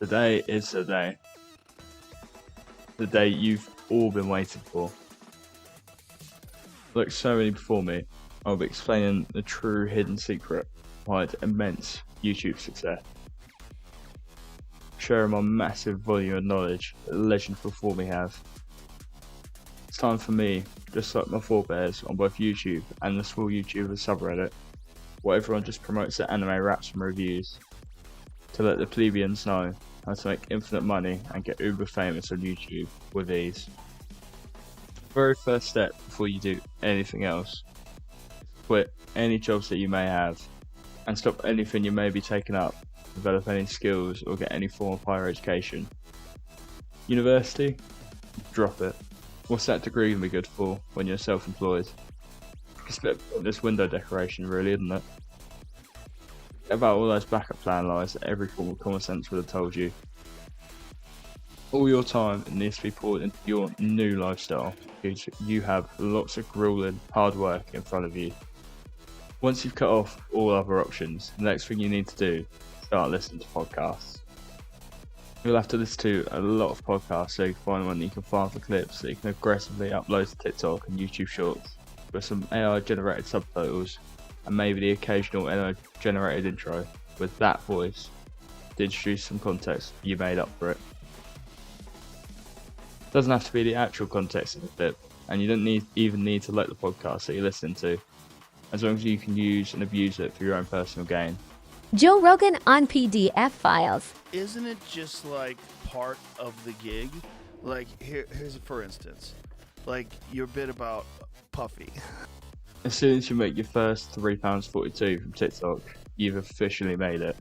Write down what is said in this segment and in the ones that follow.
Today is the day you've all been waiting for. Like so many before me, I'll be explaining the true hidden secret behind immense YouTube success. Sharing my massive volume of knowledge that legends before me have. It's time for me, just like my forebears on both YouTube and the small YouTubers subreddit, where everyone just promotes their anime raps and reviews, to let the plebeians know how to make infinite money and get uber famous on YouTube with ease. The very first step before you do anything else is quit any jobs that you may have and stop anything you may be taking up, develop any skills or get any form of higher education. University? Drop it. What's that degree going to be good for when you're self-employed? It's a bit of this window decoration really, isn't it? About all those backup plan lies that every form of common sense would have told you. All your time needs to be poured into your new lifestyle because you have lots of grueling hard work in front of you. Once you've cut off all other options, the next thing you need to do is start listening to podcasts. You'll have to listen to a lot of podcasts so you can find one that you can find for clips that you can aggressively upload to TikTok and YouTube Shorts with some AI generated subtitles and maybe the occasional AI generated intro with that voice to introduce some context you made up for it. It doesn't have to be the actual context of the clip, and you don't even need to like the podcast that you're listening to, as long as you can use and abuse it for your own personal gain. Joe Rogan on PDF files. Isn't it just like part of the gig? Like here's for instance, like your bit about Puffy. As soon as you make your first £3.42 from TikTok, you've officially made it.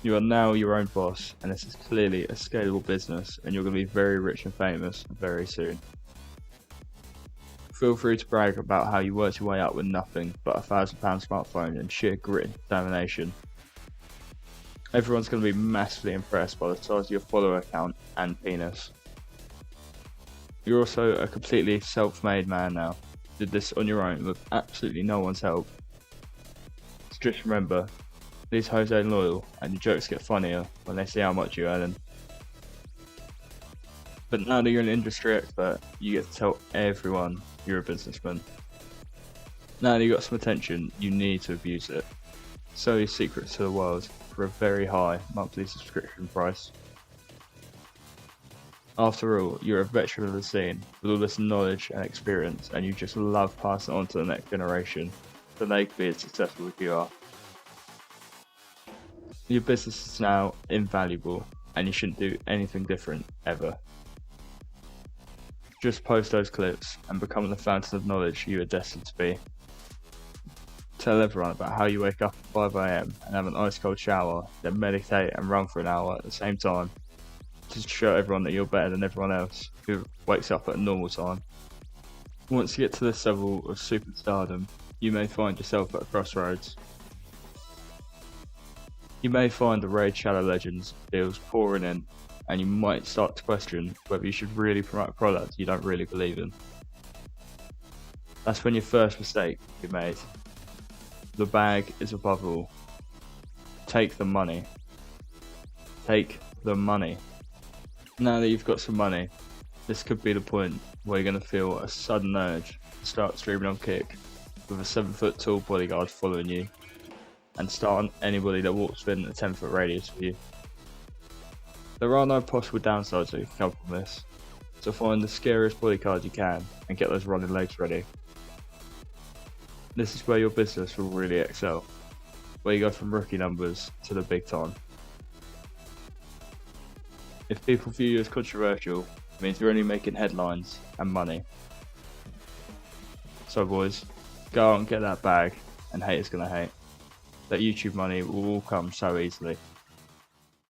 You are now your own boss, and this is clearly a scalable business, and you're going to be very rich and famous very soon. Feel free to brag about how you worked your way up with nothing but a £1,000 smartphone and sheer grit and determination. Everyone's going to be massively impressed by the size of your follower count and penis. You're also a completely self-made man now. You did this on your own with absolutely no one's help. So just remember, these hoes ain't loyal, and your jokes get funnier when they see how much you're earning. But now that you're an industry expert, you get to tell everyone you're a businessman. Now that you've got some attention, you need to abuse it. Sell your secrets to the world for a very high monthly subscription price. After all, you're a veteran of the scene with all this knowledge and experience, and you just love passing it on to the next generation so they can be as successful as you are. Your business is now invaluable, and you shouldn't do anything different ever. Just post those clips and become the fountain of knowledge you are destined to be. Tell everyone about how you wake up at 5 AM and have an ice cold shower, then meditate and run for an hour at the same time, just to show everyone that you're better than everyone else who wakes up at a normal time. Once you get to this level of superstardom, you may find yourself at a crossroads. You may find the Raid Shadow Legends deals pouring in, and you might start to question whether you should really promote a product you don't really believe in. That's when your first mistake will be made. The bag is above all. Take the money. Take the money. Now that you've got some money, this could be the point where you're going to feel a sudden urge to start streaming on Kick with a 7-foot tall bodyguard following you, and start on anybody that walks within a 10-foot radius of you. There are no possible downsides that can come from this, so find the scariest bodyguard you can and get those running legs ready. This is where your business will really excel, where you go from rookie numbers to the big time. If people view you as controversial, it means you're only making headlines and money. So boys, go out and get that bag, and haters gonna hate. That YouTube money will all come so easily.